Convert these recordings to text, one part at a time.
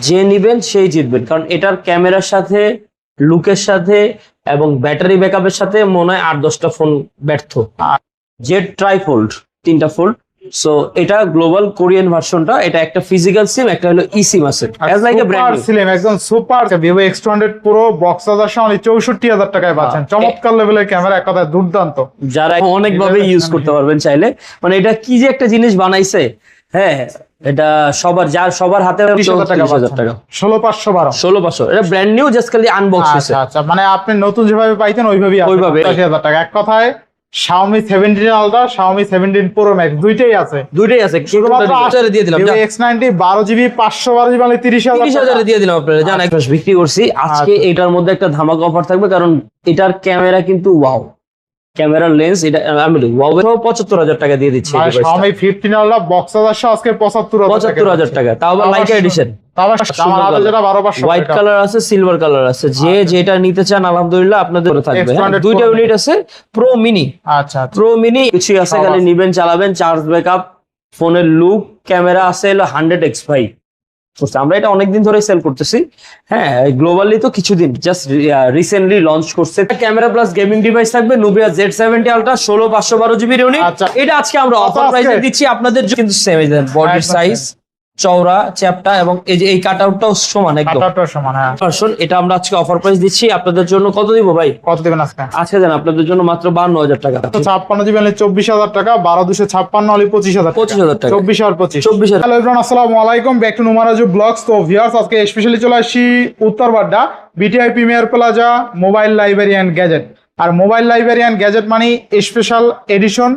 যে নিবেন সেই জিতবেন, কারণ এটার ক্যামেরার সাথে, লুকের সাথে এবং ব্যাটারি ব্যাকআপের সাথে মনে হয় 8-10টা ফোন ব্যর্থ। জেড ট্রাইফোল্ড, 3টা ফোল্ড। সো এটা গ্লোবাল কোরিয়ান ভার্সনটা, এটা একটা ফিজিক্যাল সিম, একটা হলো ই সিম আছে, as like a brand new SIM, একদম super. Vivo X200 Pro box charger সহ 64,000 টাকায় পাচ্ছেন। চমৎকার লেভেলের ক্যামেরা, এক কথায় দুর্দান্ত। যারা অনেক ভাবে ইউজ করতে পারবেন চাইলে। মানে এটা কি যে একটা জিনিস বানাইছে, হ্যাঁ এটা সবার হাতে 30,000 টাকা, 16,512, 16,500। এটা ব্র্যান্ড নিউ, জাস্ট খালি আনবক্স হয়েছে। আচ্ছা, মানে আপনি নতুন যেভাবে পাইতেন ওইভাবেই 80,000 টাকা। এক কথায় Xiaomi 17 Ultra, Xiaomi 17 Pro Max দুইটাই আছে। শুধুমাত্র দিয়ে দিলাম। Vivo X90 12GB 512GB মানে 30,000 দিয়ে দিলাম আপনারা। জান এক বিক্রি করছি আজকে। এটার মধ্যে একটা ধামাকা অফার থাকবে, কারণ এটার ক্যামেরা কিন্তু ওয়াও, ক্যামেরার লেন্স এটা আমি ওয়াও 75,000 টাকা দিয়ে দিচ্ছি। Xiaomi 15 Ultra বক্স চার্জার সহ আজকে 75,000 টাকা, তাও আবার লাইকা এডিশন। হোয়াইট কালার আছে, সিলভার কালার আছে, যে যেটা নিতে চান আলহামদুলিল্লাহ আপনাদের থাকবে। দুইটা ইউনিট আছে, প্রো মিনি। আচ্ছা, প্রো মিনি কিছু আছে, খালি নিবেন, চালাবেন, চার্জ ব্যাকআপ, ফোনের লুক, ক্যামেরা আছে হলো 100x ভাই। আমরা এটা অনেকদিন ধরে সেল করতেছি, হ্যাঁ গ্লোবালি তো কিছুদিন, জাস্ট রিসেন্টলি লঞ্চ করছে। ক্যামেরা প্লাস গেমিং ডিভাইস থাকবে Nubia Z70 Ultra 16,512GB unit. এটা আজকে আমরা অফার প্রাইসে দিচ্ছি আপনাদের, কিন্তু সেম বডির সাইজ, চওড়া, চ্যাপটা এবং এই যে এই কাটআউটটাও সমান, একদম সমান। এটা আমরা আজকে অফার প্রাইস দিচ্ছি আপনাদের জন্য। কত দিব ভাই? কত দিবেন আজকে? আজকে দেন আপনাদের জন্য মাত্র 52,000 টাকা। 56GB 24,000 টাকা, 12,256 হলে 25,000 টাকা। 24 আর 25। হ্যালো এভরিওয়ান, আসসালামু আলাইকুম, ব্যাক টু নুমারাজু ব্লগস। তো ভিউয়ার্স, আজকে স্পেশালি চলে আসি Uttar Badda BTI premier plaza mobile library and gadget. আর মোবাইল লাইব্রেরি এন্ড গ্যাজেট মানে special edition,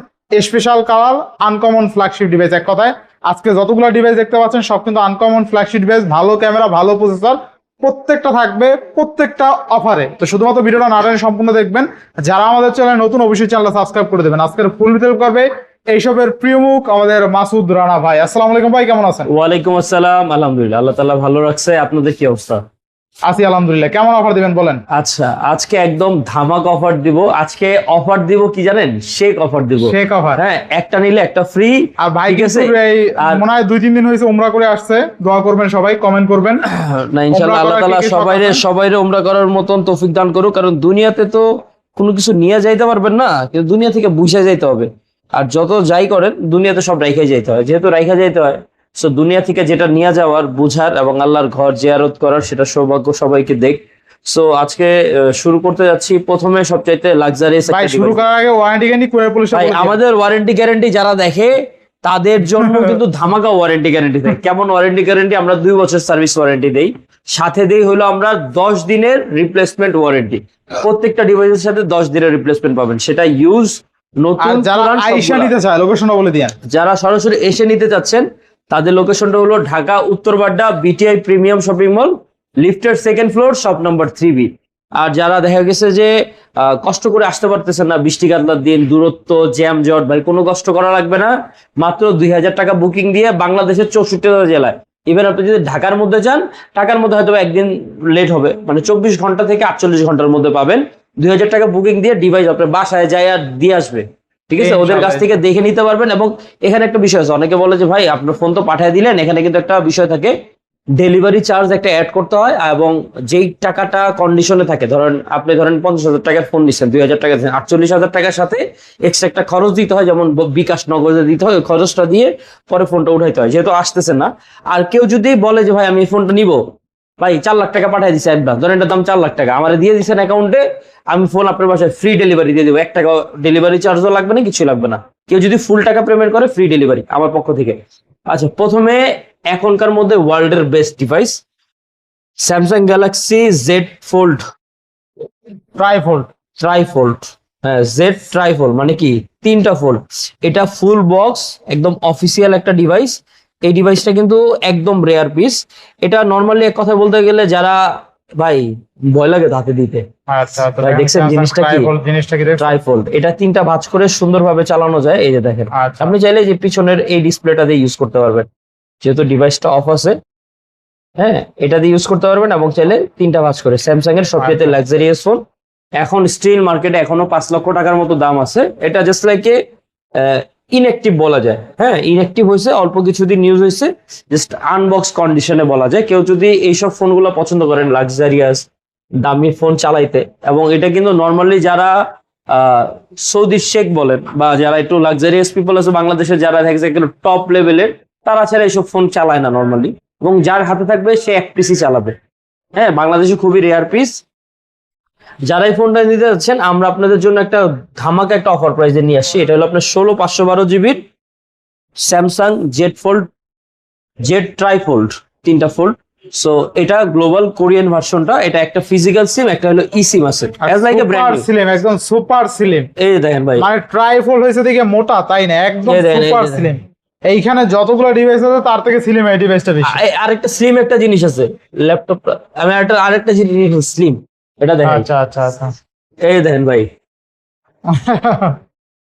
special colour, uncommon flagship device. এক কথায় আজকে যতগুলো ডিভাইস দেখতে পাচ্ছেন সব কিন্তু আনকমন ফ্ল্যাগশিপ ডিভাইস, ভালো ক্যামেরা, ভালো প্রসেসর, প্রত্যেকটা থাকবে প্রত্যেকটা অফারে। তো শুধুমাত্র ভিডিওটা না টেনে সম্পূর্ণ দেখবেন। যারা আমাদের চ্যানেলে নতুন অবশ্যই চ্যানেলটা সাবস্ক্রাইব করে দেবেন। আজকের ফুল ভিডিও করবে এইসবের প্রিয় মুখ আমাদের মাসুদ রানা ভাই। আসসালামু আলাইকুম ভাই, কেমন আছেন? ওয়ালাইকুম আসসালাম, আলহামদুলিল্লাহ, আল্লাহ তাআলা ভালো রাখছে। আপনাদের কি অবস্থা? আছি আলহামদুলিল্লাহ। কেমন অফার দিবেন বলেন? আচ্ছা, আজকে একদম ধামাক অফার দিব। আজকে অফার দিব কি জানেন? শেক অফার দিব। শেক অফার, হ্যাঁ, একটা নিলে একটা ফ্রি। আর ভাই গেছে মনে হয় 2-3 দিন হয়েছে উমরা করে আসছে। দোয়া করবেন সবাই, কমেন্ট করবেন। না ইনশাআল্লাহ আল্লাহ তাআলা সবাইরে উমরা করার মতন তৌফিক দান করুক। কারণ দুনিয়াতে তো কোনো কিছু নিয়ে যাইতে পারবেন না, কিন্তু দুনিয়া থেকে বুঝে যাইতে হবে। আর যত যাই করেন দুনিয়াতে সব রাইখা যাইতে হয়, যেহেতু রাইখা যাইতে হয়। সো দুনিয়া থেকে যেটা নিয়ে যাওয়ার, বুঝার এবং আল্লাহর ঘর জিয়ারত করার, সেটা সৌভাগ্য সবাইকে দেখ। সো আজকে শুরু করতে যাচ্ছি প্রথমে সবচাইতে লাক্সারিয়াস ভাই। শুরু করার আগে ওয়ারেন্টি গ্যারান্টি করে পুলিশ ভাই, আমাদের ওয়ারেন্টি গ্যারান্টি যারা দেখে তাদের জন্য কিন্তু ধামাকা ওয়ারেন্টি গ্যারান্টি দেয়। কেমন ওয়ারেন্টি গ্যারান্টি? আমরা 2 বছর সার্ভিস ওয়ারেন্টি দেই, সাথে দেই হলো আমরা 10 দিনের রিপ্লেসমেন্ট ওয়ারেন্টি। প্রত্যেকটা ডিভাইসের সাথে 10 দিনের রিপ্লেসমেন্ট পাবেন, সেটা ইউজ নতুন। যারা আইসা নিতে চায় লোকেশনটা বলে দিন। যারা সরাসরি এসে নিতে চাচ্ছেন তাদের লোকেশনটা হলো Dhaka Uttar Badda BTI premium shopping mall, লিফটের 2nd floor, shop number 3B। আর যারা দেখা গেছে যে কষ্ট করে আসতে পারতেছেন না, বৃষ্টি কাতলার দিন, দূরত্ব, জ্যাম জট, ভাই কোনো কষ্ট করা লাগবে না। মাত্র 2,000 টাকা বুকিং দিয়ে বাংলাদেশের 64 জেলায়, ইভেন আপনি যদি ঢাকার মধ্যে যান, ঢাকার মধ্যে হয়তো একদিন লেট হবে, মানে 24 ঘন্টা থেকে 48 ঘন্টার মধ্যে পাবেন। 2,000 টাকা বুকিং দিয়ে ডিভাইস আপনার বাসায় যায় আর দিয়ে আসবে, ঠিক আছে? ওদের কাছ থেকে দেখে নিতে পারবেন। এবং এখানে একটা বিষয় আছে, অনেকে বলে যে ভাই আপনার ফোন তো পাঠিয়ে দিলেন, এখানে কিন্তু একটা বিষয় থাকে, ডেলিভারি চার্জ একটা অ্যাড করতে হয়। এবং যেই টাকাটা কন্ডিশনে থাকে, আপনি 50,000 টাকার ফোন নিচ্ছেন, 2,000 টাকা দিচ্ছেন, 48,000 টাকার সাথে এক্সট্রা একটা খরচ দিতে হয়, যেমন বিকাশ নগদে দিতে হয়। ওই খরচটা দিয়ে পরে ফোনটা উঠাইতে হয়, যেহেতু আসতেছে না। আর কেউ যদি বলে যে ভাই আমি এই ফোনটা নিবো, ভাই 4 লাখ টাকা পাঠিয়ে দিচ্ছে একবার, ধরেন এটার দাম 4 লাখ টাকা, আমার দিয়ে দিচ্ছেন অ্যাকাউন্টে, আমি ফোন আপনার বাসায় ফ্রি ডেলিভারি দিয়ে দেবো। 1 টাকা ডেলিভারি চার্জও লাগবে না, কিছু লাগবে না। কেউ যদি ফুল টাকা পেমেন্ট করে, ফ্রি ডেলিভারি আমার পক্ষ থেকে। আচ্ছা, প্রথমে এখনকার মধ্যে ওয়ার্ল্ডের best device Samsung Galaxy Z fold trifold. হ্যাঁ, জেড ট্রাইফোল্ড মানে কি 3টা ফোল্ড। এটা ফুল বক্স, একদম অফিসিয়াল একটা ডিভাইস। এই ডিভাইসটা কিন্তু একদম রেয়ার পিস। এটা নর্মালি এক কথা বলতে গেলে যারা ভাই ভয় লাগে হাতে দিতে, দেখছেন জিনিসটা কি? ট্রাইফোল্ড। এটা 3টা ভাঁজ করে সুন্দরভাবে চালানো যায়। এই যে দেখেন, আপনি চাইলে যে পিছনের এই ডিসপ্লেটা দিয়ে ইউজ করতে পারবেন, যেহেতু ডিভাইসটা অফ আছে। হ্যাঁ, এটা দিয়ে ইউজ করতে পারবেন এবং চাইলে 3টা ভাঁজ করে। স্যামসাং এর সবচেয়ে লাক্সারিয়াস ফোন। এখন স্টিল মার্কেটে এখনো 5 লক্ষ টাকার মতো দাম আছে। এটা জাস্ট লাইক ইনঅ্যাক্টিভ বলা যায়। হ্যাঁ, ইনঅ্যাক্টিভ হয়েছে, অল্প কিছুদিন ইউজ হয়েছে, জাস্ট আনবক্স কন্ডিশনে বলা যায়। কেউ যদি এইসব ফোনগুলো পছন্দ করেন, লাক্সারিয়াস দামি ফোন চালাইতে, এবং এটা কিন্তু নর্মালি যারা সৌদি শেখ বলেন বা যারা একটু লাক্সারিয়াস পিপল আছে বাংলাদেশে, যারা দেখছে একটু টপ লেভেলের, তারা ছাড়া এইসব ফোন চালায় না নর্মালি, এবং যার হাতে থাকবে সে এক পিসই চালাবে। হ্যাঁ, বাংলাদেশে খুবই রেয়ার পিস। যারা এই ফোনটা নিতে যাচ্ছেন, আমরা আপনাদের জন্য একটা ধামাকা একটা অফার প্রাইসে নিয়ে আসছি। এটা হলো আপনার 16/512 Samsung Z fold, Z trifold, 3টা ফোল্ড। সো এটা গ্লোবাল কোরিয়ান ভার্সনটা, এটা একটা ফিজিক্যাল সিম, একটা হলো ই সিম আছে, as like a brand new. Slim, একদম সুপার স্লিম। এই দেখেন ভাই, মানে ট্রাইফোল্ড হয়েছে দেখে মোটা তাই না, একদম এই দেখেন, সুপার এই দেখেন। স্লিম। এইখানে যতগুলো ডিভাইস আছে তার থেকে স্লিম এই ডিভাইসটা বেশি। আরেকটা স্লিম একটা জিনিস আছে ল্যাপটপ, আমি আরেকটা জিনিস স্লিম, এটা দেখেন। আচ্ছা আচ্ছা আচ্ছা। এই দেখেন ভাই,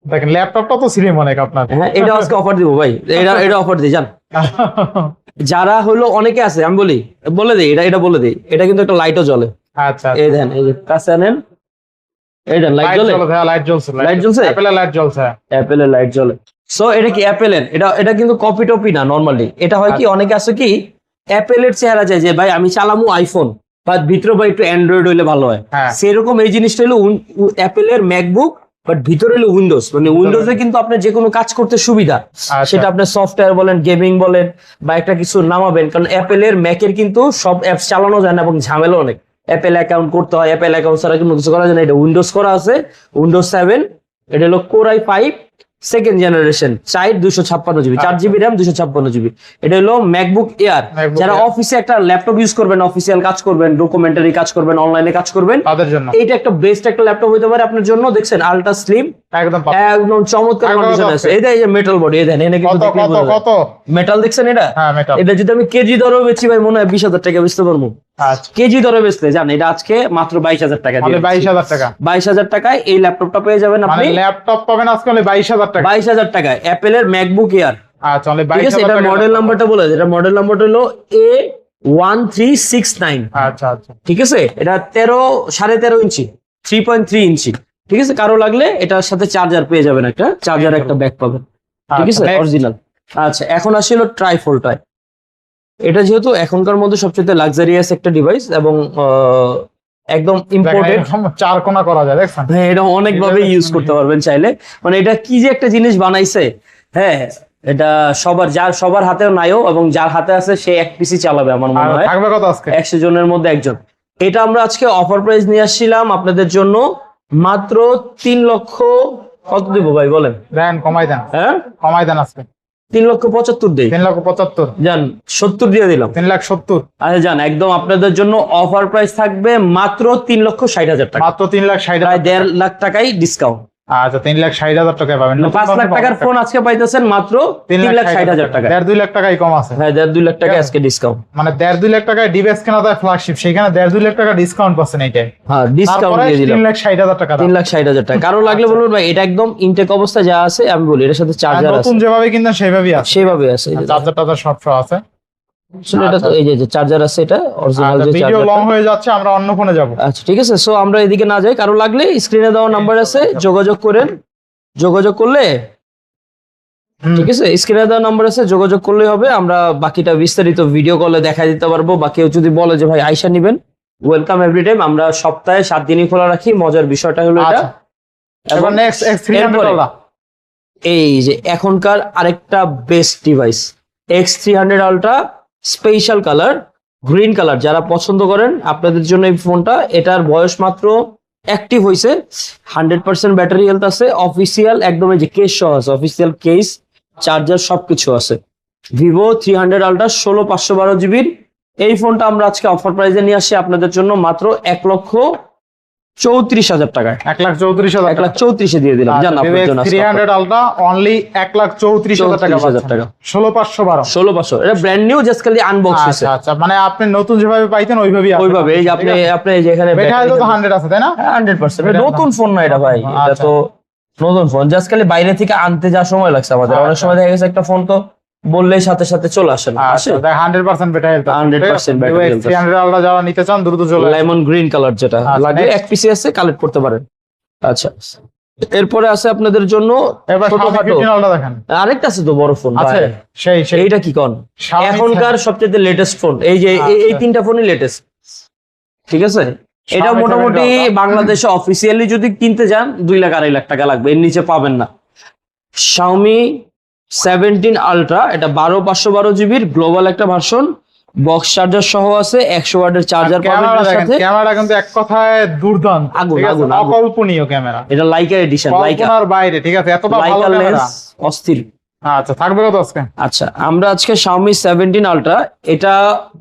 দেখেন ল্যাপটপটা তো স্লিম অনেক আপনার। হ্যাঁ, এটা আজকে অফার দিব ভাই, এটা অফার দিই জান। যারা হলো অনেকে আছে, আমি বলে দিই, এটা বলে দিই, এটা কিন্তু একটা লাইটও জ্বলে। আচ্ছা এই দেখেন, এই যে কাছে আনেন, এই দেখেন লাইট জ্বলে, লাইট জ্বলছে, লাইট জ্বলছে, অ্যাপেলের লাইট জ্বলছে, অ্যাপেলের লাইট জ্বলে। সো এটা কি অ্যাপেলের, এটা কিন্তু কপি টপি না নরমালি। এটা হয় কি, অনেকে আছে কি অ্যাপেলের চেহারা যায় যে ভাই আমি চালামু আইফোন, বা ভিতরে বা একটু অ্যান্ড্রয়েড হইলে ভালো হয়, হ্যাঁ। সেরকম এই জিনিসটা হলো অ্যাপেলের ম্যাকবুক, বাট ভিতরে হলো উইন্ডোজ। মানে উইন্ডোজে কিন্তু আপনার যে কোনো কাজ করতে সুবিধা, সেটা আপনার সফটওয়্যার বলেন, গেমিং বলেন, বা একটা কিছু নামাবেন, কারণ অ্যাপেলের ম্যাকের কিন্তু সব অ্যাপস চালানো যায় না এবং ঝামেলা অনেক। অ্যাপেল অ্যাকাউন্ট করতে হয়, অ্যাপেল অ্যাকাউন্ট ছাড়া কোনো কিছু করা যায় না। এটা উইন্ডোজ করা আছে, উইন্ডোজ 7, এটা হলো core i5 second generation, 256GB, 4GB RAM, 256GB। এটা হলো ম্যাকবুক এয়ার। যারা অফিসে একটা ল্যাপটপ ইউজ করবেন, অফিসিয়াল কাজ করবেন, ডকুমেন্টারি কাজ করবেন, অনলাইনে কাজ করবেন, তাদের জন্য এইটা একটা বেস্ট একটা ল্যাপটপ হতে পারে আপনার জন্য। দেখছেন আলট্রা স্লিম, একদম চমৎকার কন্ডিশন আছে। এই যে মেটাল বডি, এই দেখেন, এনে কিন্তু কত মেটাল দেখছেন এটা। হ্যাঁ মেটাল। এটা যদি আমি কেজি দরে বেচি ভাই, মনে হয় 20,000 টাকা বেচতে পারবো। আচ্ছা, কেজি দরে বেচলে জান, এটা আজকে মাত্র 22,000 টাকা দিয়ে, 22,000 টাকা। 22,000 টাকায় এই ল্যাপটপটা পেয়ে যাবেন মানে আপনি। ল্যাপটপ পাবেন আজকে 22,000 টাকা। 22,000 টাকায় অ্যাপেলের ম্যাকবুক এয়ার। আচ্ছা, ঠিক আছে, 22,000 এটা টাকা। মডেল নাম্বারটা বলে, এটা মডেল নাম্বারটা হলো A1369। আচ্ছা আচ্ছা। ঠিক আছে, এটা 13.5 ইঞ্চি, 3.3 ইঞ্চি। ঠিক আছে, কারো লাগলে এটার সাথে চার্জার পেয়ে যাবেন, একটা চার্জার, একটা ব্যাগ পাবেন। ঠিক আছে, অরিজিনাল। আচ্ছা, এখন আসছিল ট্রাইফোল্ডটায়। এটা যেহেতু এখনকার মধ্যে সবচেয়ে লাক্সারিয়াস একটা ডিভাইস, এবং একদম ইম্পোর্টেড, চার কোণা করা যায়, দেখছেন? হ্যাঁ, এটা অনেক ভাবে ইউজ করতে পারবেন চাইলে। মানে এটা কি যে একটা জিনিস বানাইছে, হ্যাঁ, এটা সবার হাতেও নাইও, এবং যার হাতে আছে সে এক পিসি চালাবে আমার মনে হয়। থাকবে কত আজকে? 100 জনের মধ্যে একজন। এটা আমরা আজকে অফার প্রাইস নিয়ে আসছিলাম আপনাদের জন্য মাত্র 3 লক্ষ, কত দিব ভাই বলেন? দেন, কমাই দেন। হ্যাঁ, কমাই দেন আজকে। 3,75,000 দেই। 3,75,000। জান 70 দিয়ে দিলাম। 3,70,000। আচ্ছা জান, একদম আপনাদের জন্য অফার প্রাইস থাকবে মাত্র 3,60,000 টাকা, মাত্র 3,60,000। প্রায় 1.5 লাখ টাকাই ডিসকাউন্ট। আচ্ছা, 3,60,000 টাকায় পাবেন। 5 লাখ টাকার ফোন আজকে পাইতেছেন মাত্র 3,60,000 টাকা। 1.5-2 লাখ টাকাই কম আছে। হ্যাঁ, 1.5-2 লাখ টাকা আজকে ডিসকাউন্ট। মানে 1.5-2 লাখ টাকায় ডিভাইস কেনা যায় ফ্ল্যাগশিপ, সেখানে 1.5-2 লাখ টাকা ডিসকাউন্ট পাচ্ছেন এইটাই। হ্যাঁ, ডিসকাউন্ট দিয়ে দিলাম। 3,60,000 টাকা। 3,60,000 টাকা। কারো লাগলে বলুন ভাই, এটা একদম ইনটেক অবস্থা যা আছে আমি বলি, এর সাথে চার্জার আছে, নতুন যেভাবে কিনতেন সেভাবেই আছে, সেভাবে আছে। চার্জার টার্জার সব আছে। আসলে এটা তো এই যে চার্জার আছে, এটা অরিজিনাল যে ভিডিও চার্জার। লং হয়ে যাচ্ছে, আমরা অন্য ফোনে যাব। আচ্ছা, ঠিক আছে। সো আমরা এদিকে না যাই, কারো লাগলে স্ক্রিনে দেওয়া নাম্বার আছে, যোগাযোগ করেন। যোগাযোগ করলে, ঠিক আছে, স্ক্রিনে দেওয়া নাম্বার আছে, যোগাযোগ করলেই হবে। আমরা বাকিটা বিস্তারিত ভিডিও কলে দেখা দিতে পারবো। বা কেউ যদি বলে যে ভাই আইসা নিবেন, ওয়েলকাম এভরি টাইম। আমরা সপ্তাহে 7 দিনই খোলা রাখি। মজার বিষয়টা হলো এটা। এবার নেক্সট X300 এই যে এখনকার আরেকটা best device, X300 ultra, special colour, green colour. যারা পছন্দ করেন আপনাদের জন্য এই ফোনটা। এটার বয়স মাত্র অ্যাক্টিভ হয়েছে, 100% ব্যাটারি হেলথ আছে, অফিসিয়াল একদম এই যে কেস সহ আছে, অফিসিয়াল কেস, চার্জার সবকিছু আছে। Vivo 300 ultra 16/512GB। এই ফোনটা আমরা আজকে অফার প্রাইসে নিয়ে আসছি আপনাদের জন্য মাত্র 1,34,000 টাকায়। 1,34,000। 1,34,000 দিয়ে দিলাম। জান আপনাদের জন্য 300 আলট্রা অনলি 1,34,000 টাকা। 16,512। 16,500। এটা ব্র্যান্ড নিউ, জাস্ট খালি আনবক্স হয়েছে। আচ্ছা, মানে আপনি নতুন যেভাবে পাইতেন ওইভাবেই আছে। ওইভাবে এই যে আপনি যে এখানে ব্যাটারি তো 100 আছে, তাই না? 100%। নতুন ফোন না এটা ভাই, এটা তো নতুন ফোন, জাস্ট খালি বাইরে থেকে আনতে যা সময় লাগছে আমাদের। অনেক সময় দেখা গেছে একটা ফোন তো বললেই সাথে সাথে চলে আসে না। আসে 100% battery health. 100% battery health. 300 ultra যারা নিতে চান দ্রুত চলে আসুন। লেমন গ্রিন কালার যেটা লাগবে, এক পিসি আছে, কালেক্ট করতে পারেন। আচ্ছা, এরপরে আছে আপনাদের জন্য এবার Xiaomi ছোটখাটো 15 Ultra দেখেন আরেকটা আছে তো বড় ফোন আছে সেই এইটা কি কোন Xiaomi এখনকার সবচেয়ে লেটেস্ট ফোন এই যে এই আচ্ছা। তিনটা ফোনই লেটেস্ট ঠিক আছে এটা Xiaomi মোটামুটি 17 Ultra। বাংলাদেশে অফিসিয়ালি যদি কিনতে যান 2,00,000-2,50,000 টাকা লাগবে এর নিচে পাবেন না Xiaomi 17 Ultra এটা 12/512 জিবির গ্লোবাল একটা ভার্সন বক্স চার্জার সহ আছে 100 ওয়াটের চার্জার পাবেন ক্যামেরা এর দেখেন সাথে ক্যামেরা কিন্তু এক কথায় দুর্দান্ত আগুন, ঠিক আছে? আগুন, আগুন। অকল্পনীয় ক্যামেরা এটা লাইকা এডিশন লাইকা কল্পনার বাইরে ঠিক আছে এতটা ভালো লাইকা ক্যামেরা লেন্স অস্থির আচ্ছা থাকবে কত আজকে আচ্ছা আমরা আজকে Xiaomi 17 Ultra এটা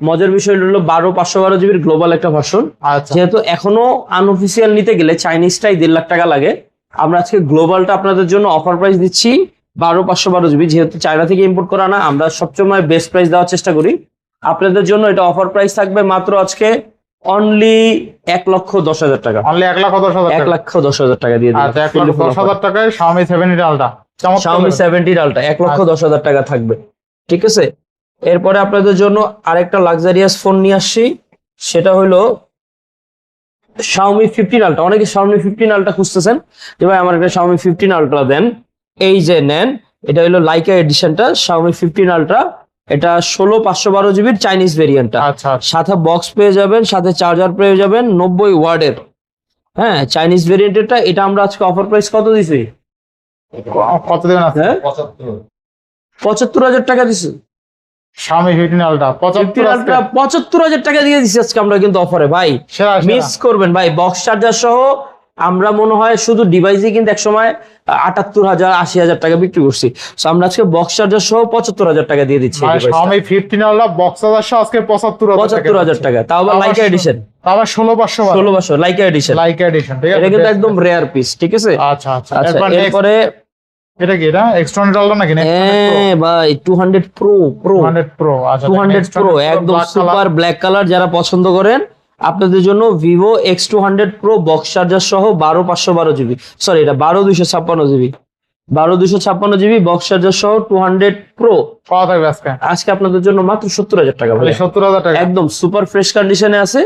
মজার বিষয় হলো 12/512 জিবির গ্লোবাল একটা ভার্সন আচ্ছা যেহেতু এখনো আনঅফিসিয়াল নিতে গেলে চাইনিজটাই 1.5 লাখ টাকা লাগে আমরা আজকে গ্লোবালটা আপনাদের জন্য অফার প্রাইস দিচ্ছি 12/512 জিবি যেহেতু চায়না থেকে ইম্পোর্ট করা না আমরা সবসময় বেস্ট প্রাইস দেওয়ার চেষ্টা করি আপনাদের জন্য এটা অফার প্রাইস থাকবে মাত্র আজকে অনলি 1,10,000 টাকা অনলি 1,10,000 1,10,000 টাকা দিয়ে দিলাম আচ্ছা 1,10,000 টাকায় Xiaomi 17 Ultra চমৎকার Xiaomi 17 Ultra 1,10,000 টাকা থাকবে ঠিক আছে এরপরে আপনাদের জন্য আরেকটা লাক্সারিয়াস ফোন নিয়ে আসছি সেটা হলো Xiaomi 15 Ultra অনেকে Xiaomi 15 Ultra খুঁজতেছেন যে ভাই আমার একটা Xiaomi 15 Ultra দেন এই যে নেন এটা হলো লাইকা এডিশনটা Xiaomi 15 Ultra এটা 16/512 জিবির চাইনিজ ভেরিয়েন্টটা আচ্ছা আচ্ছা সাথে বক্স পেয়ে যাবেন সাথে চার্জার পেয়ে যাবেন 90 ওয়াটের হ্যাঁ চাইনিজ ভেরিয়েন্টেরটা এটা আমরা আজকে অফার প্রাইস কত দিছি কত দিবেন আছে হ্যাঁ 75,000 টাকা দিছি Xiaomi 15 Ultra 75 আজকে 75,000 টাকা দিয়ে দিছি আজকে আমরা কিন্তু অফারে ভাই সেরা মিস করবেন ভাই বক্স চার্জার সহ আমরা মনে হয় শুধু ডিভাইসই কিন্তু একসময় 78,000 80,000 টাকা বিক্রি করছি তো আমরা আজকে বক্স চার্জার সহ 75,000 টাকা দিয়ে দিচ্ছি এই মানে device টা। Xiaomi 15 Ultra বক্স চার্জার আজকে 75,000 টাকা তাও আবার লাইকা এডিশন আবার 16,500 16 বছর লাইকা এডিশন লাইকা এডিশন ঠিক আছে এটা কিন্তু একদম রেয়ার পিস ঠিক আছে আচ্ছা আচ্ছা আচ্ছা এরপর next, এরপরে এটা কি এটা এক্সট্রনের আলটা নাকি হ্যাঁ ভাই 200 প্রো 200 প্রো আচ্ছা 200 প্রো একদম সুপার ব্ল্যাক কালার যারা পছন্দ করেন আপনাদের জন্য Vivo X200 Pro box charger সহ 12/512 জিবি সরি এটা 12/256 জিবি 12/256 জিবি বক্স চার্জার সহ 200 প্রো কত থাকবে আজকে আজকে আপনাদের জন্য মাত্র 70,000 টাকা ভাই 70,000 টাকা একদম সুপার ফ্রেশ কন্ডিশনে আছে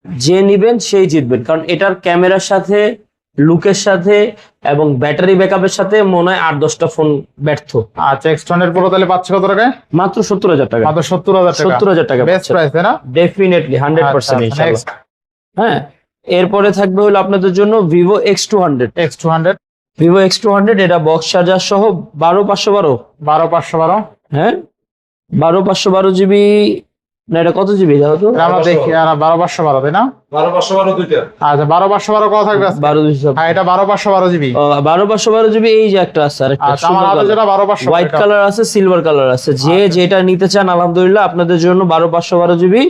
যে নিবেন সেই জিতবেন কারণ এটার ক্যামেরার সাথে লুকের সাথে এবং ব্যাটারি ব্যাকআপের সাথে মনে হয় 8-10টা ফোন ব্যর্থ আচ্ছা এক্সট্রনের প্রো তাহলে পাচ্ছে কত টাকায় মাত্র 70,000 টাকা মাত্র 70,000 টাকা 70,000 টাকা বেস্ট প্রাইস তাই না ডেফিনেটলি 100% আচ্ছা, ইনশাআল্লাহ next, হ্যাঁ এরপরে থাকবে হলো আপনাদের জন্য Vivo X200 X200 Vivo X200 এটা বক্স চার্জার সহ 12/512 12512 হ্যাঁ 12/512 জিবি না এটা কত জিবি দাও তো আমরা দেখি আর 12512 তাই না 12/512 দুইটা আচ্ছা 12512 কত থাকবে আজকে 12/256 হ্যাঁ এটা 12512 জিবি 12/512 জিবি এই যে একটা আছে আরেকটা আচ্ছা আমার হাতে যেটা 12512 হোয়াইট কালার আছে সিলভার কালার আছে যে যেটা নিতে চান আলহামদুলিল্লাহ আপনাদের জন্য 12/512 জিবি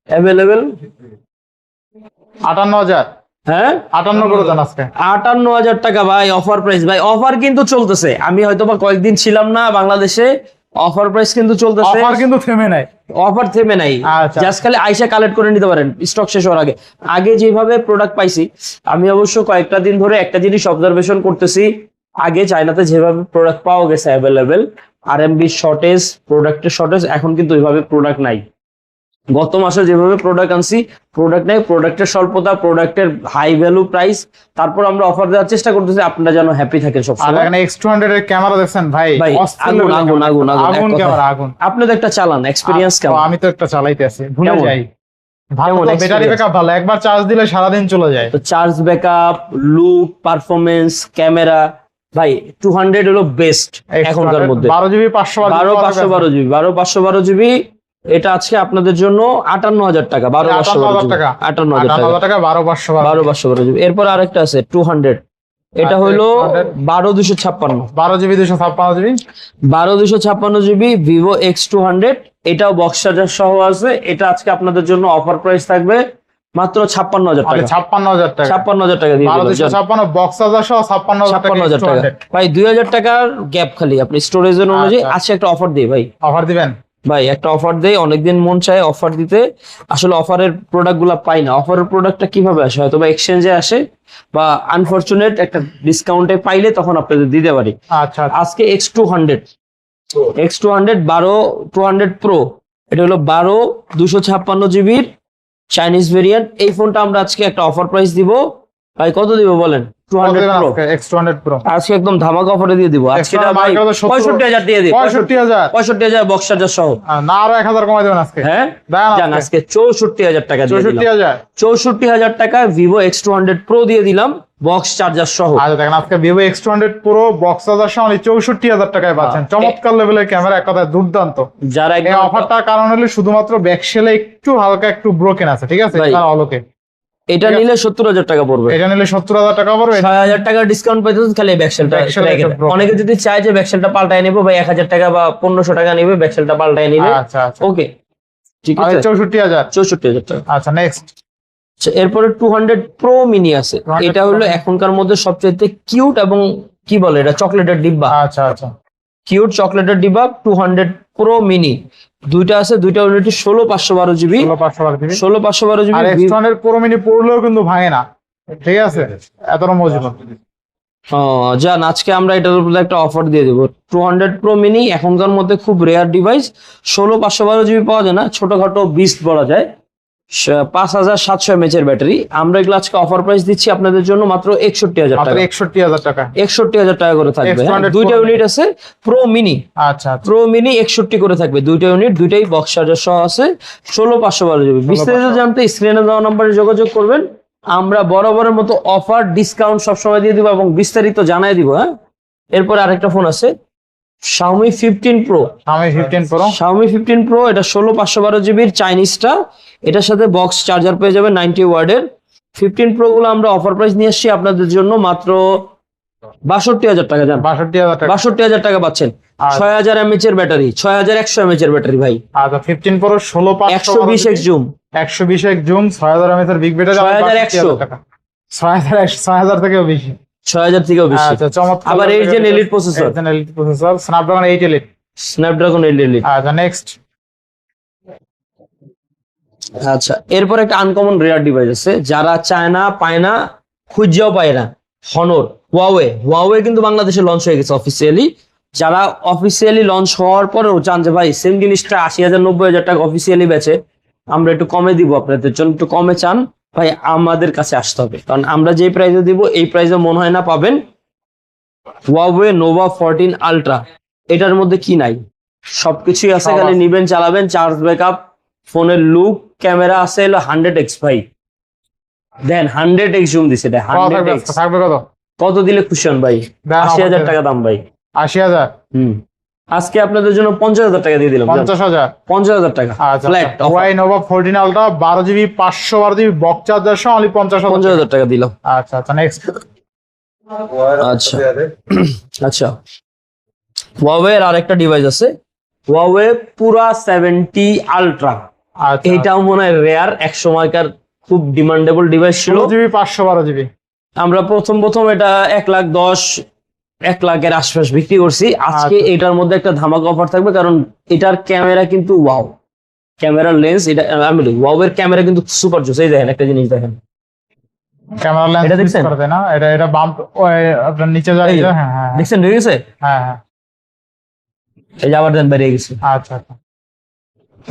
অ্যাভেলেবেল 58000 হ্যাঁ 58 করে দেন আজকে 58,000 টাকা ভাই অফার প্রাইস ভাই অফার কিন্তু চলতেছে আমি হয়তো বা কয়েকদিন ছিলাম না বাংলাদেশে অফার প্রাইস কিন্তু চলতেছে অফার কিন্তু থেমে নাই অফার থেমে নাই আচ্ছা। জাস্ট খালি আইসা কালেক্ট করে নিতে পারেন স্টক শেষ হওয়ার আগে আগে যেভাবে প্রোডাক্ট পাইছি আমি অবশ্য কয়েকটা দিন ধরে একটা জিনিস অবজারভেশন করতেছি আগে চায়নাতে যেভাবে প্রোডাক্ট পাওয়া গেছে অ্যাভেলেবেল আরএমবি শর্টেজ প্রোডাক্টের শর্টেজ এখন কিন্তু ওইভাবে প্রোডাক্ট নাই গত মাসে যেভাবে প্রোডাক্ট আনছি প্রোডাক্ট নেই প্রোডাক্টের স্বল্পতা প্রোডাক্টের হাই ভ্যালু প্রাইস তারপর আমরা অফার দেওয়ার চেষ্টা করতেছি আপনারা যেন হ্যাপি থাকেন সব আর এখানে X200 এর ক্যামেরা দেখছেন ভাই ভাই, অস্থির আগুন, level এর আগুন, camera। আগুন, আগুন, এক আগুন কথায়। ক্যামেরা আগুন আপনি তো একটা চালান এক্সপিরিয়েন্স কেমন আমি তো একটা চালাইতে আছি ভুলে কেমন? যাই ভালো কেমন ব্যাটারি experience? ব্যাকআপ ভালো একবার চার্জ দিলে সারাদিন চলে যায় তো charge backup look performance camera ভাই 200 হলো বেস্ট এখনকার মধ্যে 12 জিবি 512 জিবি 12/512 জিবি এটা আজকে আপনাদের জন্য 58,000 টাকা 58,000 টাকা 58,000 টাকা 58,000 টাকা 12/512 12/512 জিবি এরপর আরেকটা আছে 200 এটা আচ্ছা, হলো 200 12/256 12 GB 256 GB 12/256 GB Vivo X200 এটাও বক্স চার্জার সহ আছে এটা আজকে আপনাদের জন্য অফার প্রাইস থাকবে মাত্র 56,000 টাকা 56,000 টাকা 56,000 টাকা দিয়ে 12 দিবেন 256 বক্স চার্জার সহ 56,000 টাকা 56,000 টাকা ভাই 2,000 টাকার গ্যাপ খালি আপনি স্টোরেজের অনুযায়ী আচ্ছা। আজকে একটা অফার দিই ভাই অফার দিবেন ভাই একটা অফার দেই অনেকদিন মন চায় অফার দিতে আসলে অফারের প্রোডাক্ট গুলা পাই না অফারের প্রোডাক্টটা কিভাবে আসে হয়তো বা এক্সচেঞ্জে আসে বা আনফরচুনেট একটা ডিসকাউন্টে পাইলে তখন আপনাদের দিতে পারি আচ্ছা আজকে X200 200 প্রো এটা হলো 12/256 জিবির চাইনিজ ভেরিয়েন্ট এই ফোনটা আমরা আজকে একটা অফার প্রাইস দিব ভাই কত দিব বলেন? 200 প্রো X200 Pro আজকে একদম ধামাকা অফারে দিয়ে দিব। আজকে এটা ভাই 65000 দিয়ে দিই। 65000 বক্স চার্জার সহ। না আরো 1000 কমাই দেবেন আজকে। হ্যাঁ জান আজকে 64000 টাকা দিয়ে দিলাম। 64000 টাকা Vivo X200 Pro দিয়ে দিলাম বক্স চার্জার সহ। আচ্ছা দেখেন আজকে Vivo X200 Pro box charger সহ 64000 টাকায় পাচ্ছেন। চমৎকার লেভেলের ক্যামেরা, এক কথায় দুর্দান্ত। যারা এই অফারটার কারণ হলো শুধুমাত্র ব্যাকশেলে একটু হালকা একটু ব্রোকেন আছে, ঠিক আছে? তার আলোকে এটা নিলে 70000 টাকা পড়বে। এটা নিলে 70000 টাকা পড়বে। 6000 টাকা ডিসকাউন্ট পাইতেছেন খালি ব্যাকশেলটা। অনেকে যদি চায় যে ব্যাকশেলটা পাল্টায় নেবো ভাই 1000 টাকা বা 1500 টাকা নেবে ব্যাকশেলটা পাল্টায় নিবে। আচ্ছা আচ্ছা ওকে ঠিক আছে। 64000 টাকা। আচ্ছা নেক্সট। এরপরে 200 প্রো মিনি আছে। এটা হলো এখনকার মধ্যে সবচেয়ে কিউট এবং কি বলে এটা চকলেটের ডিব্বা। আচ্ছা আচ্ছা কিউট চকলেটের ডিব্বা 200 প্রো মিনি দুইটা আছে। দুইটা অলরেডি 16512 জিবি 16512 জিবি। আর X200 Pro মিনি পড়লেও কিন্তু ভাঙে না, ঠিক আছে? এতটা মজবুত। জান আজকে আমরা এটার উপরে একটা অফার দিয়ে দেবো। 200 প্রো মিনি এখনকার মধ্যে খুব রেয়ার ডিভাইস। 16512 জিবি পাওয়া যায় না, ছোটখাটো বিস্ট বলা যায়। 5700 mAh এর ব্যাটারি। আমরা এগুলো আজকে অফার প্রাইস দিচ্ছি আপনাদের জন্য মাত্র 61000 টাকা। 61000 টাকা 61000 টাকা করে থাকবে। দুইটা ইউনিট আছে প্রো মিনি। আচ্ছা প্রো মিনি 61 করে থাকবে দুইটা ইউনিট, দুইটাই বক্স চার্জার সহ আছে। 16512 জিবি। বিস্তারিত জানতে স্ক্রিনে দেওয়া নম্বরে যোগাযোগ করবেন। আমরা বরাবরের মতো অফার ডিসকাউন্ট সবসময় দিয়ে দিব এবং বিস্তারিত জানাই দিব। হ্যাঁ এরপর আরেকটা ফোন আছে Xiaomi 15 Pro। Xiaomi 15 Pro এটা 16512 জিবির চাইনিজটা। এটার সাথে বক্স চার্জার পেয়ে যাবে 90 ওয়াটের। 15 Pro গুলো আমরা অফার প্রাইস নিয়ে আসছি আপনাদের জন্য মাত্র 62000 টাকা। জান 62000 টাকা পাচ্ছেন। 6000 mAh এর ব্যাটারি, 6100 mAh এর ব্যাটারি ভাই। আচ্ছা 15 Pro 120x zoom 120x zoom 6000 mAh এর বিগ ব্যাটারি 6100 টাকা। 6000 থেকেও বেশি। 6000 থেকেও বেশি। আচ্ছা চমৎকার। আবার এই যে এলিট প্রসেসর Snapdragon 8 Elite। আচ্ছা নেক্সট। আচ্ছা এরপর একটা আনকমন রেয়ার ডিভাইস আছে, যারা চায় না পায় না খুঁজেও পায় না। হনর Huawei কিন্তু বাংলাদেশে লঞ্চ হয়ে গেছে অফিসিয়ালি। যারা অফিসিয়ালি লঞ্চ হওয়ার পরেও চান যে ভাই সেম জিনিসটা 80000 90000 টাকা অফিসিয়ালি বেচে, আমরা একটু কমে দিব আপনাদের জন্য, একটু কমে চান ভাই আমাদের কাছে আসতে হবে। কারণ আমরা যে প্রাইসে দিব এই প্রাইসে মনে হয় না পাবেন। Huawei Nova 14 Ultra এটার মধ্যে কি নাই? সবকিছুই আছে, খালি নিবেন চালাবেন। চার্জ ব্যাকআপ, ফোনের লুক, ক্যামেরা আছে হলো 100x ভাই। দেন 100x জুম দিছে। 100x থাকবে কত দিলে খুশি হন ভাই? 80000 টাকা দাম ভাই। 80000। আজকে আপনাদের জন্য 50000 টাকা দিয়ে দিলাম। 50000 টাকা flat. Huawei Nova 14 Ultra 12 GB 512 GB box charger সহ only 50000 টাকা দিলাম। আচ্ছা আচ্ছা নেক্সট। আচ্ছা Huawei এর আরেকটা ডিভাইস আছে Huawei পুরা 70 Ultra। এইটাও মনে হয় রেয়ার, এক সময়কার খুব ডিমান্ডেবল ডিভাইস ছিল। 16 জিবি 512 জিবি। আমরা প্রথম এটা 1 লাখের আশপাশ বিক্রি করছি। আজকে এটার মধ্যে একটা ধামাকা অফার থাকবে, কারণ এটার ক্যামেরা কিন্তু ওয়াও। ক্যামেরার লেন্স এটা আমি বলি Huawei এর ক্যামেরা কিন্তু সুপার জোস। এই দেখেন একটা জিনিস দেখেন, ক্যামেরা লেন্স এটা দেখছেন না? এটা বাম্প আপনার নিচে যায়। হ্যাঁ দেখছেন হয়ে গেছে। হ্যাঁ এই যে আবার দেন বেরিয়ে গেছে। আচ্ছা আচ্ছা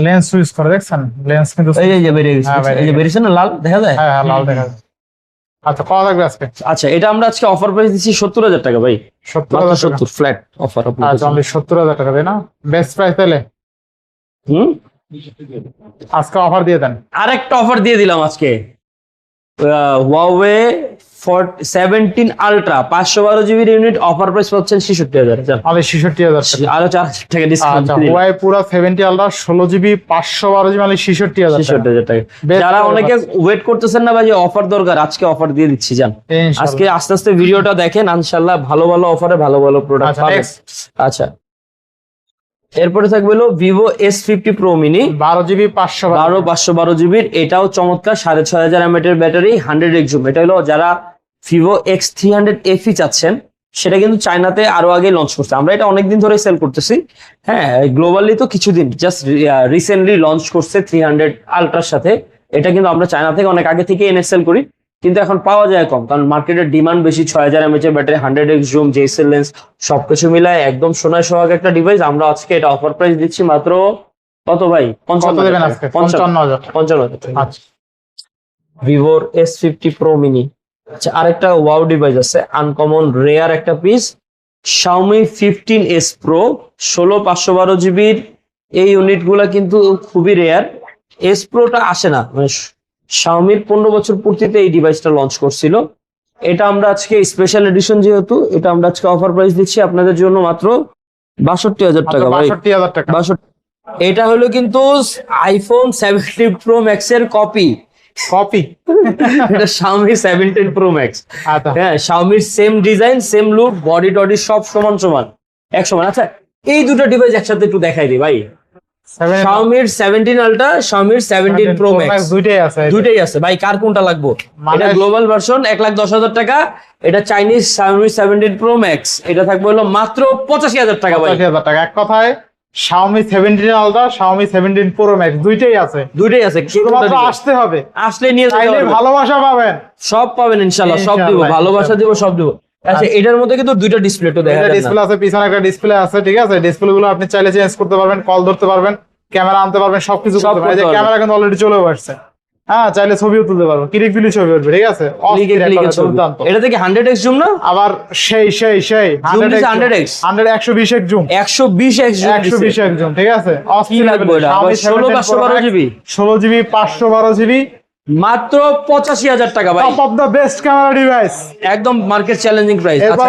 লেন্স সুইচ করে দেখছেন, লেন্স কিন্তু এই যে বেরিয়ে গেছে। এই যে বেরিয়েছে না লাল দেখা যায়। হ্যাঁ লাল দেখা যায়। আচ্ছা কত লাগবে আজকে? আচ্ছা এটা আমরা আজকে অফার প্রাইস দিচ্ছি 70000 টাকা ভাই। 70 ফ্ল্যাট অফার। আচ্ছা অনলি 70000 টাকা তাই না? বেস্ট প্রাইস তাহলে। আজকে অফার দিয়ে দেন। আরেকটা অফার দিয়ে দিলাম আজকে Huawei 17 Ultra 512 জিবির ইউনিট অফার প্রাইস পাচ্ছেন 66000। তাহলে 66000 টাকা আরো 4000 টাকা ডিসকাউন্ট। আচ্ছা Huawei পুরো 70 Ultra 16 জিবি 512 জিবি মানে 66000 টাকা। যারা অনেকে ওয়েট করতেছেন না ভাই যে অফার দরকার, আজকে অফার দিয়ে দিচ্ছি। জান আজকে আস্তে আস্তে ভিডিওটা দেখেন, ইনশাআল্লাহ ভালো ভালো অফারে ভালো ভালো প্রোডাক্ট পাবেন। আচ্ছা এরপরে থাকবে হলো Vivo S50 Pro Mini 12 GB 512 জিবির। এটাও চমৎকার 6500 mAh এর ব্যাটারি 100x জুম। এটা হলো যারা Vivo X300 FE চাচ্ছেন, সেটা কিন্তু চায়নাতে আরো আগে লঞ্চ করছে। আমরা এটা অনেকদিন ধরে সেল করতেছি। হ্যাঁ গ্লোবালি তো কিছুদিন জাস্ট রিসেন্টলি লঞ্চ করছে 300 Ultra সাথে। এটা কিন্তু আমরা চায়না থেকে অনেক আগে থেকে এনে সেল করি, কিন্তু এখন পাওয়া যায় কম, কারণ মার্কেটের ডিমান্ড বেশি। 6000 mAh এর ব্যাটারি, 100x জুম, জেসেল লেন্স সবকিছু মিলায় একদম সোনায় সোহাগ একটা ডিভাইস। আমরা আজকে এটা অফার প্রাইস দিচ্ছি মাত্র কত ভাই? 55000। Vivo S50 Pro Mini আচ্ছা, আরেকটা ওয়াও ডিভাইস আছে, আনকমন রেয়ার একটা পিস, Xiaomi 15s Pro 16/512 জিবির। এই ইউনিটগুলা কিন্তু খুবই রেয়ার। এস প্রোটা আসে না, মানে Xiaomi-র 15 বছর পূর্তিতে এই ডিভাইসটা লঞ্চ করছিল। এটা আমরা আজকে স্পেশাল এডিশন, যেহেতু এটা আমরা আজকে অফার প্রাইস দিচ্ছি আপনাদের জন্য মাত্র 62,000 টাকা ভাই। 62,000 টাকা। 62। এটা হলো কিন্তু আইফোন 17 প্রো ম্যাক্স এর কপি। এটা Xiaomi 17 প্রো ম্যাক্স। আচ্ছা হ্যাঁ, Xiaomi-র same design, same look, body টডি সব সমান সমান, এক সমান। আচ্ছা, এই দুটো ডিভাইস একসাথে একটু দেখাই দিই ভাই। Xiaomi-র 17 আলট্রা, Xiaomi-র 17 প্রো ম্যাক্স, দুইটাই আছে ভাই। কার কোনটা লাগবে? এটা গ্লোবাল ভার্সন 1,10,000 টাকা। এটা চাইনিজ Xiaomi 17 প্রো ম্যাক্স, এটা থাকবে হলো মাত্র 85,000 টাকা ভাই। 85,000 টাকা। এক কথায় Xiaomi 17 ultra, Xiaomi 17 pro max দুইটাই আছে। শুধুমাত্র আসতে হবে, আসলে নিয়ে যেতে চাইলে পারবেন। ভালোবাসা পাবেন, সব পাবেন ইনশাআল্লাহ, সব দিব, ইনশাআল্লাহ, ভালোবাসা দিব, সব দিব। আচ্ছা, এটার মধ্যে কিন্তু দুইটা ডিসপ্লে তো দেখা যায় না। ডিসপ্লে আছে, পিছনে একটা ডিসপ্লে আছে, ঠিক আছে। ডিসপ্লে গুলো আপনি চাইলে চেঞ্জ করতে পারবেন, কল ধরতে পারবেন, ক্যামেরা আনতে পারবেন, সবকিছু সব করতে পারবেন। এই যে করতে ক্যামেরা কিন্তু অলরেডি চলেও আসছে। হ্যাঁ, চাইলে ছবিও তুলতে পারবো, ক্লিক দিলে ছবি উঠবে, ঠিক আছে। ক্লিকে ক্লিকে ছবি। দুর্দান্ত। এটা থেকে 100x জুম না? আবার সেই 100x 120x zoom, 120x zoom, 120x zoom, ঠিক আছে। কি লাগবে এটা? আবার 16/512 জিবি, 16 জিবি 512 জিবি, মাত্র 85,000 টাকা ভাই। Top of the best camera device, একদম মার্কেট চ্যালেঞ্জিং প্রাইস। এরপর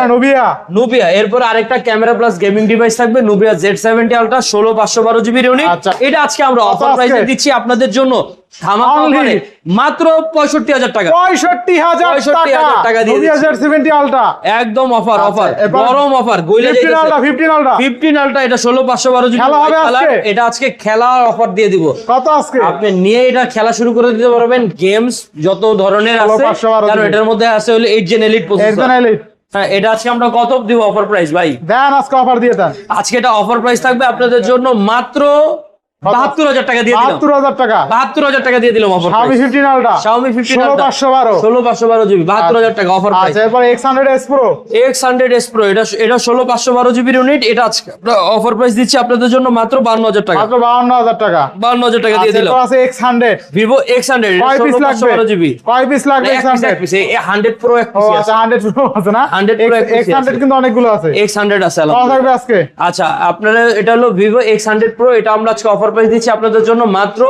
নুবিয়া, এরপর আরেকটা ক্যামেরা প্লাস গেমিং ডিভাইস থাকবে, নুবিয়া Z70 আলট্রা 16/512 জিবির ইউনিট। আচ্ছা। এটা আজকে আমরা অফার প্রাইসে দিচ্ছি আপনাদের জন্য, ধামাকা অফারে মাত্র 65,000 টাকা। 65,000 টাকা দিয়ে Nubia Z70 আলট্রা, একদম অফার, অফার, এরপর গরম অফার। গইলে 15 আলট্রা, 15 আলট্রা, এটা 16/512 জিবি খেলা হবে আজকে। এটা আজকে খেলার অফার দিয়ে দিব। কত আজকে? আপনি নিয়ে এটা খেলা শুরু করে দিতে পারবেন। গেমস যত ধরনের আছে, 16/512 কারণ এটার মধ্যে আছে হলো 8 Gen Elite প্রসেসর। একজন elite। হ্যাঁ, এটা আজকে আমরা কত দিব অফার প্রাইস ভাই? দেন আজকে অফার দিয়ে দেন। আজকে এটা অফার প্রাইস থাকবে আপনাদের জন্য মাত্র 72,000 টাকা দিয়ে দিলাম। 72,000 টাকা। 72,000 টাকা দিয়ে দিলাম offer Xiaomi price. 15 ultra, Xiaomi 15 ultra 16/512 16/512 GB, 72,000 টাকা অফার প্রাইস। আচ্ছা, এরপর X100s Pro, X100s Pro, এটা 16/512 জিবির ইউনিট। এটা আজকে আমরা অফার প্রাইস দিচ্ছি আপনাদের জন্য মাত্র 52,000 টাকা। মাত্র 52,000 টাকা। 52,000 টাকা দিয়ে আচ্ছা, দিলাম। এরপর আছে X100, Vivo X100, কয় পিস লাগবে? 16/512 জিবি। কয় পিস লাগবে X100? 100 Pro এক ও পিস আছে। আচ্ছা, 100 Pro আছে না? 100 Pro এক পিস X100 আছে। কিন্তু অনেকগুলো আছে। X100 আছে কত আলহামদুলিল্লাহ। থাকবে আজকে? আচ্ছা, আপনারা এটা হলো Vivo X100 Pro, এটা আমরা আজকে অফার প্রাইস দিচ্ছি আপনাদের জন্য মাত্র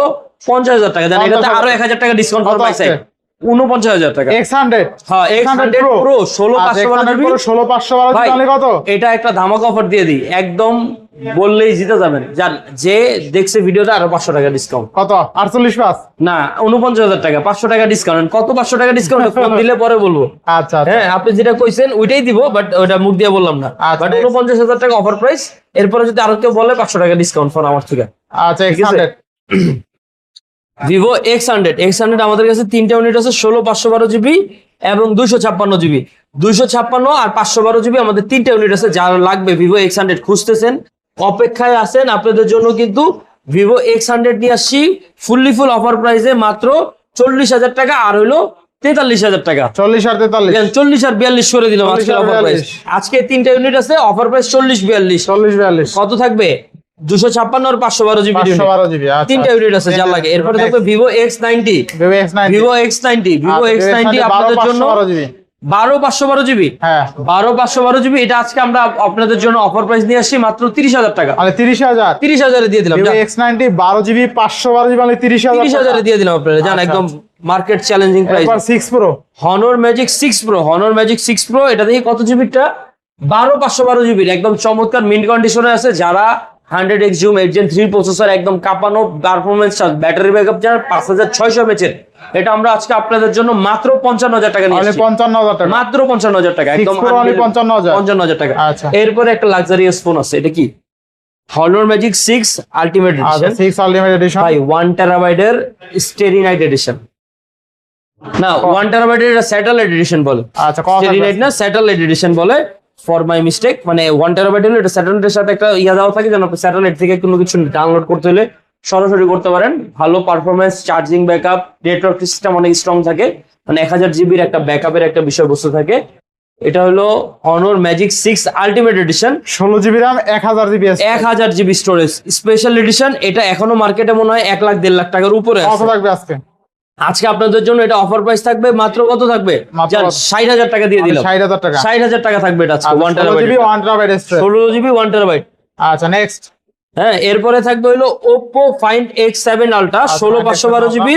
50,000 টাকা। দেন এটাতে আরো 1,000 টাকা ডিসকাউন্ট কত ফর মাই আছে? সাইড, 49,000 টাকা। X100, হ্যাঁ, X100 Pro 16/512 জিবি। 16/512 ভাই, তাহলে কত? এটা একটা ধামাকা অফার দিয়ে দিই, একদম বললেই জিতে যাবেন। যান, যে দেখছে ভিডিওটা আরো 500 টাকা ডিসকাউন্ট। কত? 48 না, 49,000 টাকা, 500 টাকা ডিসকাউন্ট। কত 500 টাকা ডিসকাউন্ট? ফোন দিলে পরে বলবো। আচ্ছা আচ্ছা। হ্যাঁ, আপনি যেটা কইছেন ওইটাই দিব, বাট ওটা মুখ দিয়ে বললাম না। আচ্ছা, বাট 49,000 টাকা অফার প্রাইস। এরপরে যদি আরো কেউ বলে 500 টাকা ডিসকাউন্ট ফর আমার থেকে। আচ্ছা, ঠিক আছে। X100, Vivo X100 আমাদের কাছে তিনটা ইউনিট আছে, 16/512 জিবি এবং 256 জিবি। 256 আর 512 জিবি আমাদের তিনটা ইউনিট আছে। যারা লাগবে Vivo X100 খুঁজতেছেন, অপেক্ষায় আছেন, আপনাদের জন্য কিন্তু Vivo X100 নিয়ে আসছি ফুল অফার প্রাইসে মাত্র 40,000 টাকা, আর হইলো 43,000 টাকা। 40 আর 43, 40 আর 42 করে দিলাম 40 আজকে আর অফার প্রাইস। 42 আজকে তিনটা ইউনিট আছে, অফার প্রাইস 40-42। 40-42, কত থাকবে? 256 আর 512 জিবি। 512 জিবি। আচ্ছা, তিনটা ইউনিট আছে যা লাগে। এরপরে থাকবে Vivo X90, Vivo X90, Vivo X90 আপনাদের জন্য 12 জিবি। 12/512 জিবি। হ্যাঁ, 12/512 জিবি। এটা আজকে আমরা আপনাদের জন্য অফার প্রাইস নিয়ে আসছি মাত্র 30,000 টাকা। মানে 30,000। 30,000 এ দিয়ে দিলাম। Vivo X90 12 জিবি 512 জিবি মানে 30,000। 30,000 এ দিয়ে দিলাম আপনারা, জান, আচ্ছা, একদম মার্কেট চ্যালেঞ্জিং প্রাইস। এরপর 6 Pro, Honor Magic 6 Pro, Honor Magic 6 Pro, এটা দেখি কত জিবিটা? 12/512 জিবির, একদম চমৎকার মিন্ট কন্ডিশনে আছে। যারা 100x জুম 8 Gen 3 প্রসেসর, একদম কাঁপানো পারফরমেন্স, ব্যাটারি ব্যাকআপ যারা 5,600 mAh, এটা আমরা আজকে আপনাদের জন্য মাত্র 55,000 টাকা নিয়ে মানে আসছি। 55,000 টাকা। মাত্র 55,000 টাকা, একদম 6 Pro only 55,000। 55,000 টাকা। আচ্ছা। এরপরে একটা লাক্সারিয়াস ফোন আছে, এটা কি? Honor Magic 6 আলটিমেট আচ্ছা, এডিশন 6 আলটিমেট এডিশন। ভাই, 1 টেরাবাইটের স্টেরি নাইট এডিশন। না, 1 টেরাবাইটের এটা স্যাটেলাইট এডিশন বলে। আচ্ছা, কত স্টেরি থাকবে? নাইট না, স্যাটেলাইট এডিশন বলে, ফর মাই মিস্টেক। মানে 1 টেরাবাইট হলে এটা স্যাটেলাইটের সাথে একটা ইয়া দেওয়া থাকে, যেন আপনি স্যাটেলাইট থেকে কোনো কিছু ডাউনলোড করতে হলে সরাসরি করতে পারেন। ভালো performance, charging backup, network system অনেক স্ট্রং থাকে, মানে 1000 জিবির একটা ব্যাকআপের একটা বিষয়বস্তু থাকে। এটা হলো Honor Magic 6 ultimate edition, 16 GB RAM, 1000 GB আছে। 1000 জিবি স্টোরেজ, স্পেশাল এডিশন। এটা এখনো মার্কেটে মনে হয় 1 লাখ 1.5 লাখ টাকার উপরে কত আছে। থাকবে আজকে? আজকে আপনাদের জন্য এটা অফার প্রাইস থাকবে মাত্র কত থাকবে? মাত্র 60,000 টাকা দিয়ে দিলাম। 60,000 টাকা। 60,000 টাকা থাকবে এটা আজকে 1 16 GB terabyte. 1 terabyte storage. 16 GB 1 terabyte. আচ্ছা নেক্সট। হ্যাঁ, এরপরে থাকবে হলো Oppo Find X7 Ultra 16/512 GB.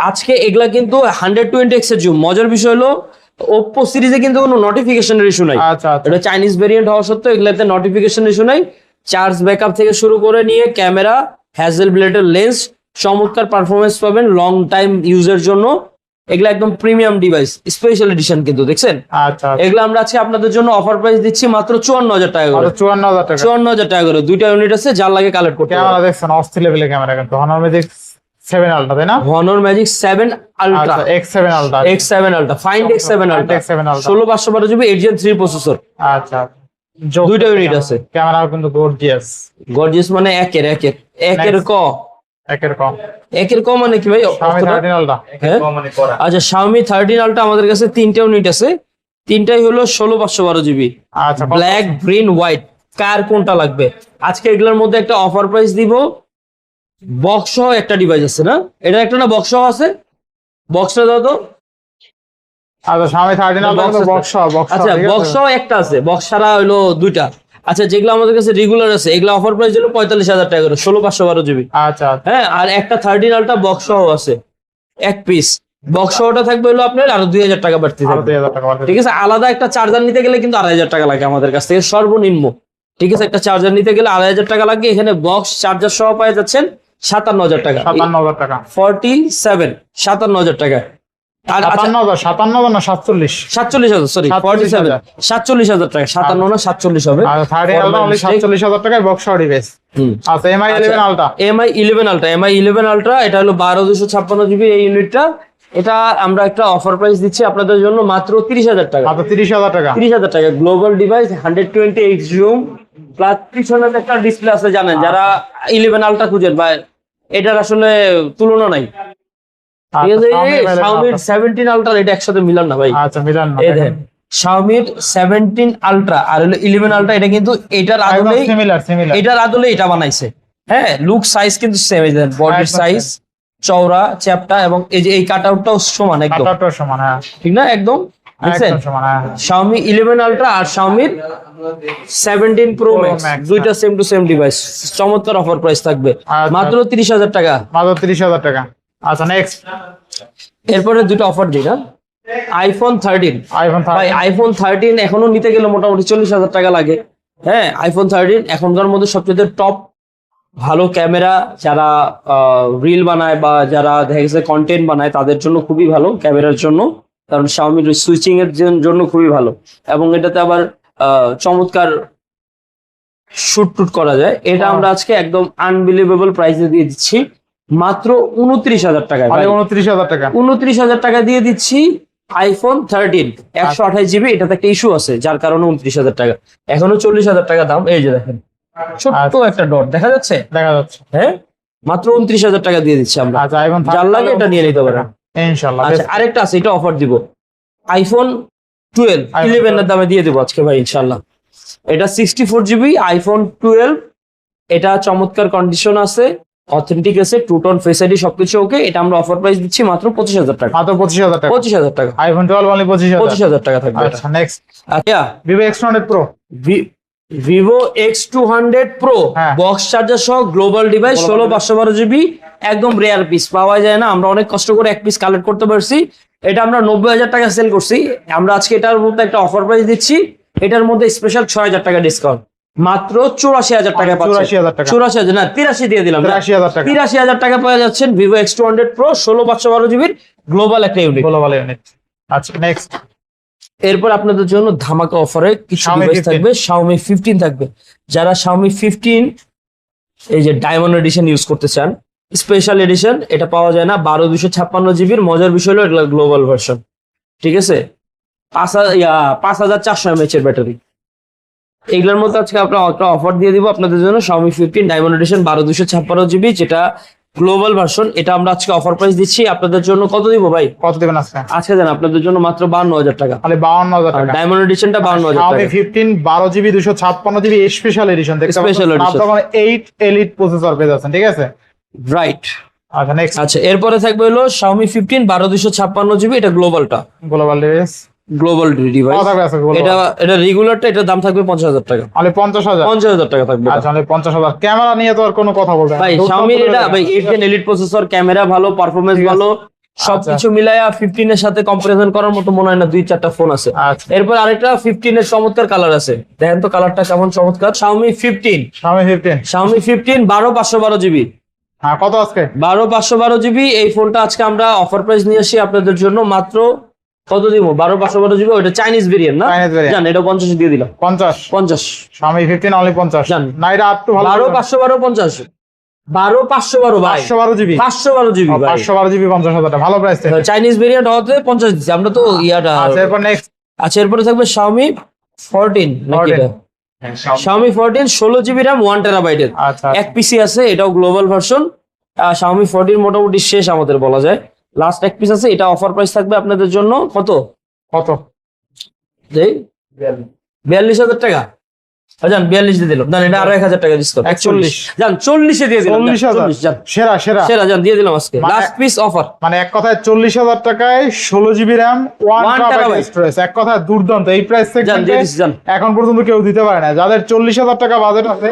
আজকে এগুলা কিন্তু 120x এর জুম। মজার বিষয় হলো Oppo সিরিজে কিন্তু কোনো নোটিফিকেশনের ইস্যু নাই। আচ্ছা আচ্ছা। এটা চাইনিজ ভেরিয়েন্ট হওয়া সত্ত্বেও এগুলাতে নোটিফিকেশন ইস্যু নাই। চার্জ ব্যাকআপ থেকে শুরু করে নিয়ে ক্যামেরা, হ্যাজেল ব্লেডের লেন্স, চমৎকার পারফরমেন্স পাবেন লং টাইম ইউজের জন্য। এগুলা একদম প্রিমিয়াম ডিভাইস, স্পেশাল এডিশন কিন্তু দেখছেন। আচ্ছা এগুলো আমরা আজকে আপনাদের জন্য অফার প্রাইস দিচ্ছি মাত্র 54,000 টাকা করে। 54,000 টাকা। 54,000 টাকা করে। দুইটা ইউনিট আছে, যার লাগে কালেক্ট করতে ক্যামেরা দেখছেন অস্থির লেভেলের ক্যামেরা কিন্তু Honor Magic 7 Ultra তাই না? Honor Magic 7 Ultra, আচ্ছা X7 Ultra। X7 Ultra, Find X7 Ultra, X7 Ultra। 16/512 GB 8 Gen 3 processor. আচ্ছা দুইটা ইউনিট আছে। ক্যামেরাও কিন্তু গর্জিয়াস। গর্জিয়াস মানে একের ক মানে কি ভাই? Xiaomi 13 Ultra। হ্যাঁ? আচ্ছা Xiaomi 13 Ultra আমাদের কাছে তিনটা ইউনিট আছে। তিনটাই হলো 16/512 জিবি। আচ্ছা ব্ল্যাক, গ্রিন, হোয়াইট, কার কোনটা লাগবে? আজকে এগুলোর মধ্যে একটা অফার প্রাইস দিব। বক্স সহ একটা ডিভাইস আছে না? এটা একটা না বক্স সহ আছে? বক্সটা দাও তো। আচ্ছা Xiaomi 13 Ultra তো বক্স আচ্ছা বক্স সহ একটা আছে, বক্স ছাড়া হলো দুইটা। আচ্ছা যেগুলো আমাদের কাছে রেগুলার আছে এগুলো অফার প্রাইস হলো 45,000 টাকা করে 16/512 জিবি। আচ্ছা হ্যাঁ, আর একটা 13 Ultra বক্স সহ আছে এক পিস। বক্স সহটা থাকবে হলো আপনার আরো 2,000 টাকা বাড়তি আরো থাকবে। 2,000 টাকা বাড়বে। ঠিক আছে, আলাদা একটা চার্জার নিতে গেলে কিন্তু 2,500 টাকা লাগে আমাদের কাছ থেকে সর্বনিম্ন। ঠিক আছে, একটা চার্জার নিতে গেলে 2,500 টাকা লাগে। এখানে বক্স চার্জার সহ পেয়ে যাচ্ছেন 57,000 টাকা। 57,000 টাকা। 57,000 টাকা। আর 57,000 না 47? 47,000, সরি 47, 47,000 টাকা। 57 না 47 হবে। আর 13 Ultra only 47,000 টাকায় বক্স সহ ডিভাইস। আচ্ছা MI 11 Ultra। MI 11 Ultra এটা হলো 12/256 জিবি এই ইউনিটটা। এটা আমরা একটা অফার প্রাইস দিচ্ছি আপনাদের জন্য মাত্র 30,000 টাকা। মাত্র 30,000 টাকা। 30,000 টাকা। Global device, 120x zoom, plus পিছনে একটা ডিসপ্লে আছে জানেন, যারা 11 Ultra খুঁজেন ভাই এটার আসলে তুলনা নাই। ঠিক আছে, Xiaomi 17 Ultra এটা একসাথে মিলান না ভাই। আচ্ছা মিলান না। এই দেখেন Xiaomi 17 Ultra আর হলো 11 Ultra, এটা কিন্তু এটার আদলেই সিমিলার। এটার আদলে এটা বানাইছে। হ্যাঁ, লুক সাইজ কিন্তু সেম। এই দেখেন বডির একদম সাইজ, চওড়া, চ্যাপটা এবং এই যে এই কাটআউটটাও সমান একদম। কাটারটাও সমান। হ্যাঁ ঠিক না? একদম দেখছেন? একদম সমান। হ্যাঁ Xiaomi 11 Ultra আর Xiaomi 17 Pro Max Max, দুইটা সেম টু সেম ডিভাইস। চমৎকার অফার প্রাইস থাকবে আচ্ছা। মাত্র 30,000 টাকা। মাত্র 30,000 টাকা। আচ্ছা নেক্সট। এরপরে দুটো অফার দিই না, iPhone 13। iPhone ভাই 13। iPhone 13 এখনো নিতে গেলে মোটামুটি 40,000 টাকা লাগে। হ্যাঁ, iPhone 13 এখনকার মধ্যে সবচেয়ে টপ ভালো ক্যামেরা। যারা রিল বানায় বা যারা দেখা গেছে কন্টেন্ট বানায় তাদের জন্য খুবই ভালো ক্যামেরার জন্য, কারণ Xiaomi সুইচিং এর জন্য খুবই ভালো। এবং এটাতে আবার চমৎকার শুট টুট করা যায়। এটা আমরা আজকে একদম আনবিলিভেবল প্রাইসে দিয়ে দিচ্ছি মাত্র 29,000 টাকায়। 29,000 টাকা। 29,000 টাকা দিয়ে দিচ্ছি iPhone 13 128 জিবি। এটাতে একটা ইস্যু আছে যার কারণে 29,000 টাকা। এখনো 40,000 টাকা দাম। এই যে দেখেন ছোট্ট একটা ডট দেখা যাচ্ছে। দেখা যাচ্ছে। হ্যাঁ, মাত্র 29,000 টাকা দিয়ে দিচ্ছি আমরা। আচ্ছা iPhone যার লাগে এটা নিয়ে নিতে পারেন ইনশাআল্লাহ। আচ্ছা, আরেকটা আছে, এটা অফার দিব। iPhone 12 11 এর দামে দিয়ে দেবো আজকে ভাই ইনশাআল্লাহ। এটা 64 জিবি iPhone 12। এটা চমৎকার কন্ডিশন আছে, অথেন্টিক আছে, টু টোন ফেস আইডি সবকিছু ওকে। এটা আমরা অফার প্রাইস দিচ্ছি মাত্র 25,000 টাকা। মাত্র 25,000 টাকা। 25,000 টাকা। iPhone 12 only 25,000। 25,000 টাকা থাকবে। আচ্ছা নেক্সট। আচ্ছা, Vivo X200 Pro। Vivo X200 Pro হ্যাঁ। বক্স চার্জার সহ গ্লোবাল ডিভাইস 16/512 জিবি। একদম রেয়ার পিস, পাওয়া যায় না। আমরা অনেক কষ্ট করে এক পিস কালেক্ট করতে পারছি। এটা আমরা 90,000 টাকা সেল করছি। আমরা আজকে এটার মধ্যে একটা অফার প্রাইস দিচ্ছি। এটার মধ্যে স্পেশাল 6,000 টাকা ডিসকাউন্ট, মাত্র 84,000 টাকা পাচ্ছেন। 84,000 টাকা। 84,000 না 83 দিয়ে দিলাম। 83,000 টাকা। 83,000 টাকা পেয়ে যাচ্ছেন Vivo X200 Pro 16/512 জিবির গ্লোবাল একটা ইউনিট। Global unit. আচ্ছা নেক্সট। এরপর আপনাদের জন্য ধামাকা অফারে কিছু Xiaomi ডিভাইস 15 থাকবে। Xiaomi 15 থাকবে। যারা Xiaomi 15 এই যে ডায়মন্ড এডিশন ইউজ করতে চান, স্পেশাল এডিশন, এটা পাওয়া যায় না 12/256 জিবির। মজার বিষয় হলো এটা গ্লোবাল ভার্সন। ঠিক আছে, 5,400 mAh এর ব্যাটারি। এইগুলোর মধ্যে আজকে আমরা একটা অফার দিয়ে দিব আপনাদের জন্য। Xiaomi 15 ডায়মন্ড এডিশন 12/256 জিবি, যেটা গ্লোবাল ভার্সন। এটা আমরা আজকে অফার প্রাইস দিচ্ছি আপনাদের জন্য। কত দিব ভাই? কত দিবেন আজকে? আজকে দেন আপনাদের জন্য মাত্র 52,000 টাকা। খালি 52,000 টাকা। ডায়মন্ড এডিশনটা 52,000 Xiaomi টাকা। 15 12 জিবি 256 জিবি স্পেশাল এডিশন দেখতে পাচ্ছেন। Special edition। আপনারা 8 এলিট প্রসেসর পেয়ে যাচ্ছেন। ঠিক আছে, রাইট। আচ্ছা নেক্সট আচ্ছা এরপরে থাকবে হলো Xiaomi 15 12256 জিবি, এটা গ্লোবালটা, গ্লোবাল ডিভাইস গ্লোবাল ডিভাইস। কত থাকবে আজকে এটা এটা রেগুলারটা, এটার দাম থাকবে 50,000 টাকা। আলে 50,000 50,000 টাকা থাকবে এটা। আচ্ছা আলে 50,000। ক্যামেরা নিয়ে তো আর কোনো কথা বলতে ভাই Xiaomi এটা ভাই 8 Gen এলিট প্রসেসর, ক্যামেরা ভালো, পারফরম্যান্স ঠিক আছে। ভালো, সবকিছু মিলায়া 15 এর সাথে কম্পারিজন করার মতো মনে হয় না, 2-4টা ফোন আছে। আচ্ছা এরপর আরেকটা 15 এর চমৎকার কালার আছে, দেখেন তো কালারটা কেমন চমৎকার। Xiaomi 15 Xiaomi 15 12512 জিবি, হ্যাঁ কত আজকে 12512 জিবি। এই ফোনটা আজকে আমরা অফার প্রাইস নিয়ে আসি আপনাদের জন্য, মাত্র কত দিব? 12512 জিবি, ওটা চাইনিজ ভেরিয়েন্ট না, Chinese variant। জান এটা 50 দিয়ে দিলাম। 50 50 Xiaomi 15 অনলি 50 জান। না এটা আর একটু ভালো 12512 50 12512 ভাই, 512 জিবি 512 জিবি ভাই। 512 জিবি 50,000 টাকা ভালো প্রাইস থেকে। চাইনিজ ভেরিয়েন্ট হওয়াতে 50 দিচ্ছি আমরা তো ইয়াটা। আচ্ছা এরপর নেক্সট আচ্ছা এরপরে থাকবে Xiaomi 14 নাকি 14 এটা? Xiaomi 14 16 জিবি RAM 1 টেরাবাইটের, আচ্ছা এক পিসি আছে, এটাও গ্লোবাল ভার্সন। Xiaomi 14 মোটামুটি শেষ আমাদের বলা যায়, লাস্ট এক পিস আছে। এটা অফার প্রাইস থাকবে আপনাদের জন্য কত? কত দেই 42,000 টাকা। জান 42 দিয়ে দিলাম, জান এটা আরো 1,000 টাকা ডিসকাউন্ট, 41 জান 40 এ দিয়ে দিলাম, 40,000 জান সেরা সেরা সেরা জান দিয়ে দিলাম আজকে মানে- লাস্ট পিস অফার। মানে এক কথায় 40,000 টাকায় 16 GB RAM 1 1 terabyte terabyte storage, এক কথায় দুর্দান্ত। এই প্রাইস জান দিয়ে সেগমেন্টে দিছি জান। এখন পর্যন্ত কেউ দিতে পারে না। যাদের 40,000 টাকা বাজেট আছে,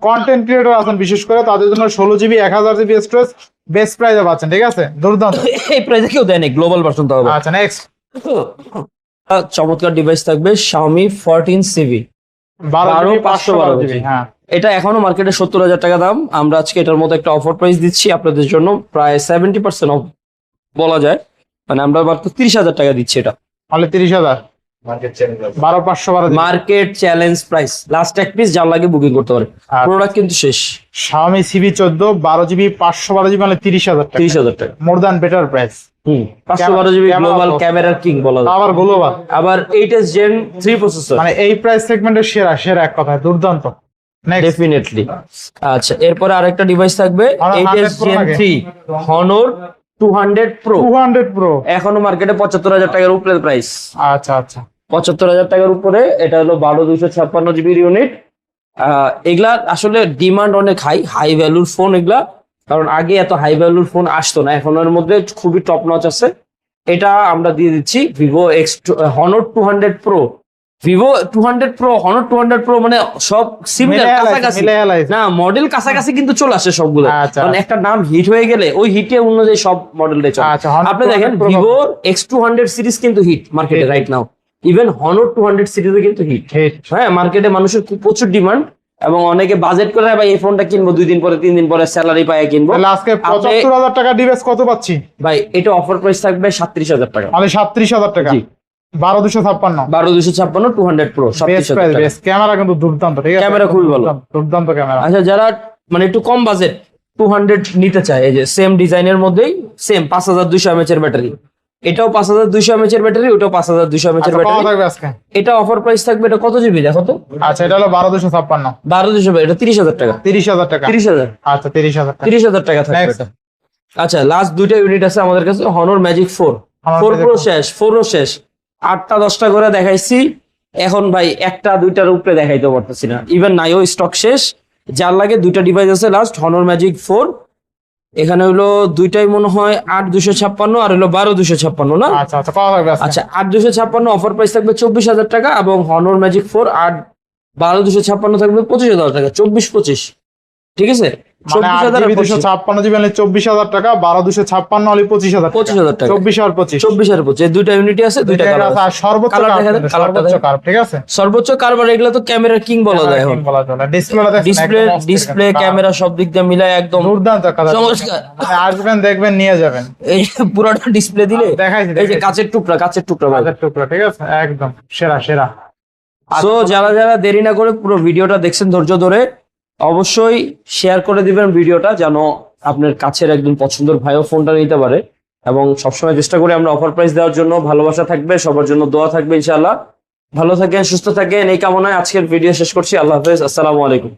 কন্টেন্ট ক্রিয়েটর আছেন বিশেষ করে, তাদের জন্য 16 জিবি 1000 জিবি স্টোরেজ বেস্ট প্রাইসে পাচ্ছেন। ঠিক আছে দুর্দান্ত। এই প্রাইসে কেউ দেয় না, গ্লোবাল ভার্সন তো হবে। আচ্ছা নেক্সট চমৎকার ডিভাইস থাকবে Xiaomi 14CV 12 জিবি হ্যাঁ এটা এখনো মার্কেটে 70,000 টাকা দাম। আমরা আজকে এটার মধ্যে একটা অফার প্রাইস দিচ্ছি আপনাদের জন্য, প্রায় 70% অফ বলা যায়, মানে আমরা মাত্র 30,000 টাকা দিচ্ছি এটা। তাহলে 30,000 12 GB market challenge price, last এক পিস যার লাগে বুকিং করতে পারে, আচ্ছা। প্রোডাক্ট কিন্তু শেষ। Xiaomi CB14 12 জিবি 512 জিবি মানে 30,000 টাকা, 30,000 টাকা। More than better price. 512 GB camera global তো- ক্যামেরার কিং বলা যায়। আবার গ্লোবাল, আবার 8s Gen 3 প্রসেসর, মানে এই প্রাইস সেগমেন্টের সেরা সেরা এক কথায় দুর্দান্ত। Next definitely. আচ্ছা এরপরে আরেকটা ডিভাইস থাকবে Honor 8s 100 Pro Gen নাকি? 3 Honor 200 Pro, 200 প্রো এখনো মার্কেটে 75,000 টাকার উপরে প্রাইস। আচ্ছা আচ্ছা 75,000 টাকার উপরে, এটা হলো 12256 জিবির ইউনিট। এগুলা আসলে ডিমান্ড অনেক হাই, হাই ভ্যালুর ফোন এগুলা, কারণ আগে এত হাই ভ্যালুর ফোন আসতো না, এখন এর মধ্যে খুবই টপ নচ আছে। এটা আমরা দিয়ে দিচ্ছি Vivo Honor 200 Pro, Vivo 200 Pro, Honor 200 Pro, মানে সব সিমিলার কাছাকাছি না, মডেল কাছাকাছি কিন্তু চলে আসে সবগুলো। আচ্ছা। কারণ একটা নাম হিট হয়ে গেলে ওই হিটে অনুযায়ী সব মডেলটাই চলে। আচ্ছা, Honor আপনি দেখেন 200 Pro Vivo X200 সিরিজ কিন্তু হিট মার্কেটে রাইট নাও, ইভেন Honor 200 সিরিজও কিন্তু হিট। হিট হ্যাঁ মার্কেটে মানুষের প্রচুর ডিমান্ড, এবং অনেকে বাজেট করে ভাই এই ফোনটা কিনবো 2 দিন পরে 3 দিন পরে স্যালারি পায় কিনবো। তাহলে আজকে 75,000 টাকা ডিভাইস কত পাচ্ছি ভাই এটা অফার প্রাইস থাকবে 37,000 টাকা, মানে 37,000 টাকা, জি। 12256 12256 200 Pro বেস্ট 37,000 প্রাইস টাকা। বেস্ট। ক্যামেরা কিন্তু দুর্দান্ত, ঠিক আছে ক্যামেরা খুবই ভালো। দুর্দান্ত ক্যামেরা। আচ্ছা যারা মানে একটু কম বাজেট 200 নিতে চায়, এই যে সেম ডিজাইনের মধ্যেই সেম 5200 mAh এর ব্যাটারি, এটাও 5200 mAh এর ব্যাটারি, ওটাও 5200 mAh এর আচ্ছা কত ব্যাটারি। থাকবে আজকে? এটা অফার প্রাইস থাকবে, এটা কত জিবি দেখো তো? আচ্ছা এটা হলো 12256 12200, এটা 30,000 টাকা। 30,000 টাকা 30,000 আচ্ছা 30,000 টাকা 30,000 টাকা থাকবে Next. এটা। আচ্ছা লাস্ট দুইটা ইউনিট আছে আমাদের কাছে, Honor Magic 4 Honor 4 Magic Pro 4 শেষ, 4 ও শেষ, 8টা 10টা করে দেখাইছি, এখন ভাই একটা দুইটার উপরে দেখাইতে পারতেছি না, ইভেন নাইও স্টক শেষ। যার লাগে দুইটা ডিভাইস আছে লাস্ট, Honor Magic 4, এখানে হলো দুইটাই মনে হয় 8256 আর হলো 12256 না? আচ্ছা আচ্ছা কত থাকবে আজকে? আচ্ছা 8256 অফার প্রাইস থাকবে 24,000 টাকা, এবং Honor Magic 4 আর 12256 থাকবে 25,000 টাকা, 24-25, ঠিক আছে? মানে 24,000 আর 8GB 256 GB মানে 24,000 টাকা, 12256 হলে 25,000 25,000 টাকা। 24 আর 25 24 আর 25 এই দুইটা ইউনিটি আছে, দুইটা এটা কালার আছে। আর সর্বোচ্চ কালার কার্ভ দেখা দেন, কিন্তু, কালারটা সর্বোচ্চ দেখেন। কার্ভ, ঠিক আছে সর্বোচ্চ কারবার, এগুলো তো ক্যামেরার কিং বলা যায় এখন। বলা চলে। ডিসপ্লেটা দেখেন ডিসপ্লে একদম অস্থির ডিসপ্লে কিন্তু। ক্যামেরা সব দিক দিয়ে মিলায় একদম দুর্দান্ত কালার, চমৎকার। মানে আসবেন দেখবেন নিয়ে যাবেন। এই পুরোটা ডিসপ্লে দিলে দেখাইছি এই যে কাচের টুকরা ভাই। হাজার টুকরা, ঠিক আছে একদম সেরা সেরা। সো যারা যারা দেরি না করে পুরো ভিডিওটা দেখছেন ধৈর্য ধরে, অবশ্যই শেয়ার করে দিবেন ভিডিওটা, যেন আপনার কাছের একদম পছন্দের ভাইও ফোনটা নিতে পারে। এবং সবসময় চেষ্টা করি আমরা অফার প্রাইস দেওয়ার জন্য, ভালোবাসা থাকবে, সবার জন্য দোয়া থাকবে ইনশাআল্লাহ। ভালো থাকেন, সুস্থ থাকেন, এই কামনায় আজকের ভিডিও শেষ করছি। আল্লাহ হাফেজ, আসসালামু আলাইকুম।